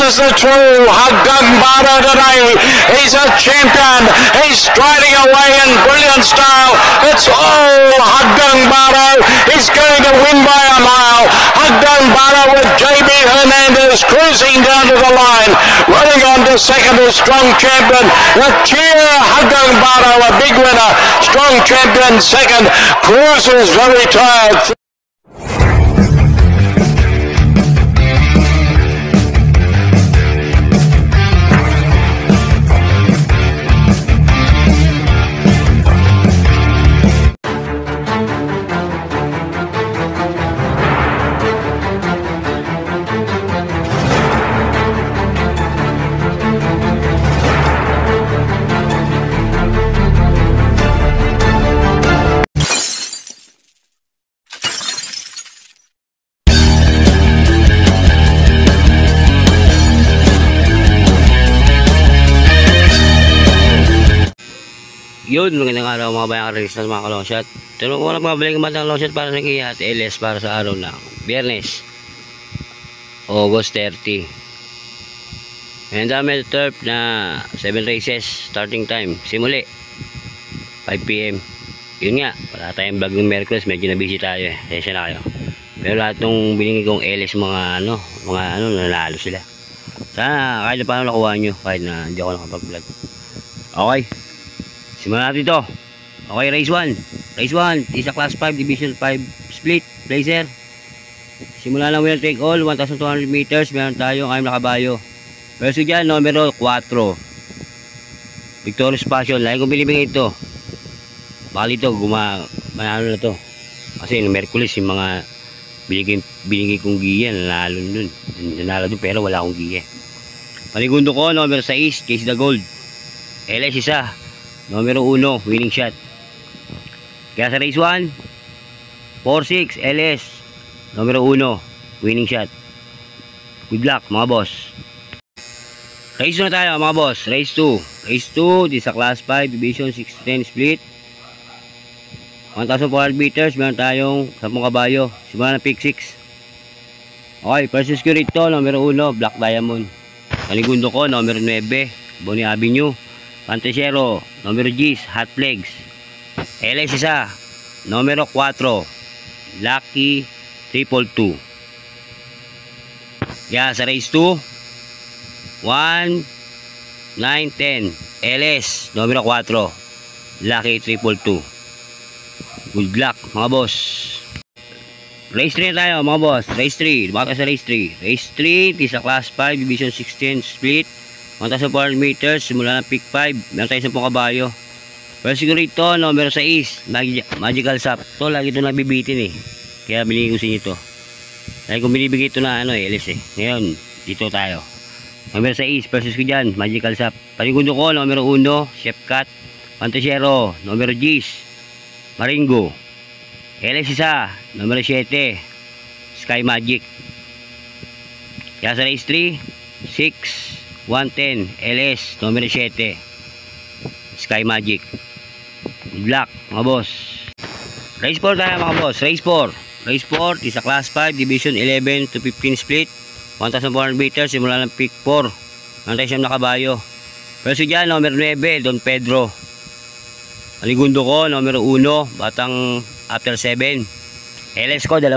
This is the true Haggangbara today. He's a champion. He's striding away in brilliant style. It's all Haggangbara. He's going to win by a mile. Haggangbara with JB Hernandez cruising down to the line. Running on to second is Strong Champion. The cheer Haggangbara, a big winner. Strong Champion second. Cruises very tired. Yun, magandang araw mga bayang karis na mga ka-long shot. Tulong ko lang mabalik ang matang long shot para sa Kia at LS para sa araw ng Biyernes, August 30. Ngayon dami turf na 7 races, starting time, simuli 5 PM. Yun nga, wala tayong vlog ng Merkules, medyo na busy tayo eh. Kaya na kayo. Pero lahat nung binigay kong LS mga nanalo sila. Sana kahit na paano nakuha nyo, kahit na hindi ako nakapag-vlog. Okay, simulan natin ito. Okay, race 1. Race 1, isa class 5, division 5 split, blazer. Simula ng winner take all, 1,200 meters. Meron tayong 6 na kabayo. Verso dyan, numero 4. Victorious Passion. Lagi kong binibigay ito. Bali ito, manalo na to. Kasi no Merkulis, yung mga binigay kong giya, nanalo dun. Nanalo dun, pero wala akong giya. Panigundo ko, numero 6, Chase the Gold. LS isa, numero 1, winning shot. Kaya sa race 1, 4-6, LS, numero 1, winning shot. Good luck mga boss. Race 2 na tayo mga boss. Race 2. Race 2, di sa class 5, division 6-10 split. 1,400 meters, meron tayong 10 kabayo. Simula ng pick 6. Okay, first security to, numero 1, Black Diamond. Panigundo ko, numero 9, Bonnie Avenue. Pantesero, numero 10, Hot Flags. LS isa, numero 4, Lucky 222. Yeah, sa race 2, 1, 9, 10, LS, numero 4, Lucky 222. Good luck mga boss. Race 3 na tayo mga boss. Race 3, baka sa race 3. Race 3, sa class 5, division 16 split. 1,400 meters, simula ng pick 5. Meron tayo 10 kabayo. Pero siguro ito, numero 6, Magical Sap. Ito, lagi ito nabibitin eh. Kaya binigay ko sa inyo ito. Lagi kong binibigay ito na LS eh. Ngayon, dito tayo. Numero 6, versus ko dyan, Magical Sap. Panigundo ko, numero 1, Chef Cat. Pantesero, numero 10, Maringo. LS isa, numero 7, Sky Magic. Kaya sa race 3, 6, 110, LS, numero 7, Sky Magic. Good luck mga boss. Race 4 tayo mga boss. Race 4. Race 4, isa class 5, division 11 to 15 split. 1,400 meters, simula ng pick 4. Nantay siyam na kabayo. Pero dyan, numero 9, Don Pedro. Panigundo ko, numero 1, Batang After 7. LS ko, 2.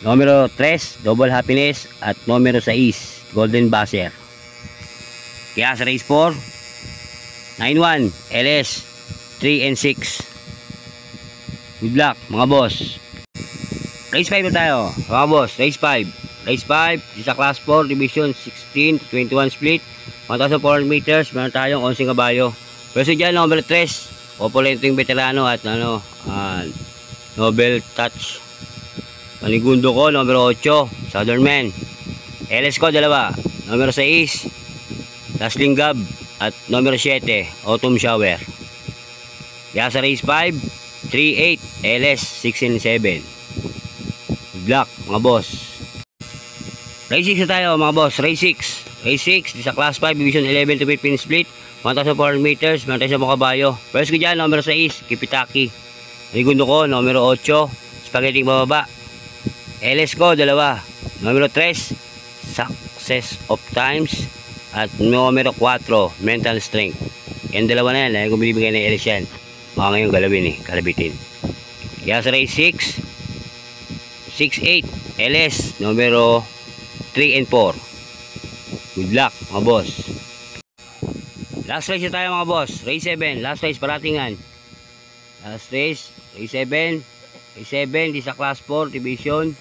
Numero 3, Double Happiness. At numero 6, Golden Buzzer. Kaya sa race 4, 9-1, LS, 3 and 6. Good luck mga boss. Race 5 na tayo mga boss. Race 5. Race 5, isa class 4, division 16 to 21 split. 1,400 meters, meron tayong 11 kabayo. Pero dyan, number 3, Opulenteng Veterano at Nobel Touch. Panigundo ko, numero 8, Southern Man. LS ko, 2. Numero 6, Dazzling Gab. At numero 7, Autumn Shower. Kaya sa race 5, 3-8, LS, 6 and 7. Good luck mga boss. Race 6 na tayo mga boss. Race 6. Race 6, sa class 5, division 11 to 15 split. 1,400 meters, meron tayo sa mga kabayo. First ko dyan, numero 6, Kipitaki. Segundo ko, numero 8, Spaghetti bababa. LS ko, 2. Numero 3, success of times. At numero 4, mental strength. Yan dalawa na yan. Kung binibigay na LS yan, baka ngayon galawin kalabitin. Kaya sa race 6, 6-8, LS, numero 3 and 4. Good luck mga boss. Last race na tayo mga boss. Race 7, last race paratingan. Last race, race 7. Race 7, di sa class 4, division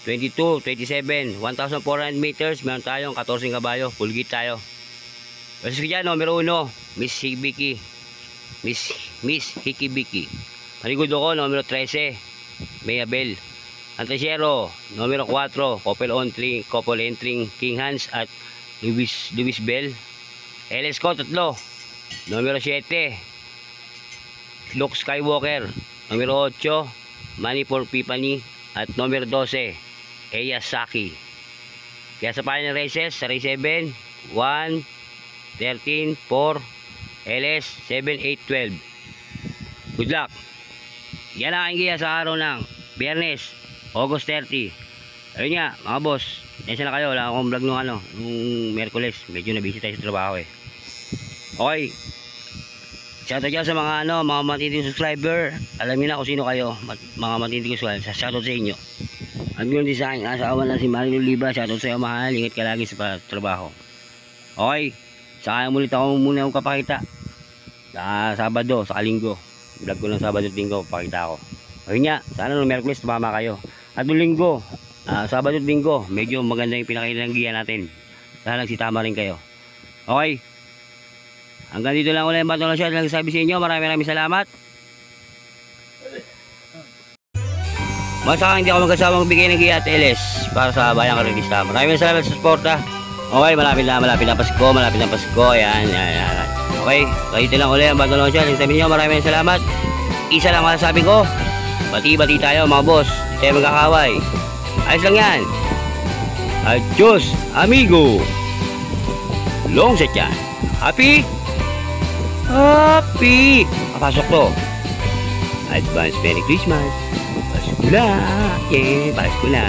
22, 27, 1,400 meters. Meron tayong 14 kabayo. Full gate tayo. Versus ko dyan, numero 1, Miss Hikibiki. Miss Hikibiki. Panigod ako, numero 13, Mayabel. Antresiero, numero 4, couple entering King Hans at Luis Bell. LS ko, 3, numero 7, Luke Skywalker. Numero 8, Money for Pipani. At numero 12, Eya Saki. Kaya sa final races, sa race 7, 1, 13, 4, LS, 7, 8, 12. Good luck. Yan ang aking giya sa araw ng Biyernes, August 30. Ayun nga, mga boss, nasa na kayo, wala akong vlog nung Merkules. Medyo na-busy tayo sa trabaho Okay. Shoutout dyan sa mga mga matinding subscriber. Alam niyo na kung sino kayo, mga matinding subscriber. Shoutout sa inyo. At ganoon din sa aking asawa na si Marilyn Libra. Shoutout sa iyo, mahal. Ingat ka lagi sa trabaho. Okay. Saka ulit ako muna kapakita. Sa Sabado, sa Linggo. Vlog ko ng Sabado at Linggo, pakita ako. Ayun nga, sana nung Merkulis tumama kayo. At nung Linggo, Sabado at Linggo, medyo maganda yung pinakita ng giya natin. Sana nagsitama rin kayo. Okay. Hanggang dito lang ulit ang Battle Shot. Nagsasabi sa inyo, maraming salamat. Masaka hindi ako magkasama magbigay ng giya at LS para sa Bayang Karagista. Maraming salamat sa suporta. Okay, malapit na Pasko. Ayan. Okay, dito lang ulit ang Battle Shot. Nagsasabi niyo, maraming salamat. Isa lang masasabi ko, bati-bati tayo mga boss. Hindi tayo magkakaway. Ayos lang yan. Adios, amigo. Long set yan. Happy. Papasok to. Advance Merry Christmas. Pasko na. Yeah, Pasko na.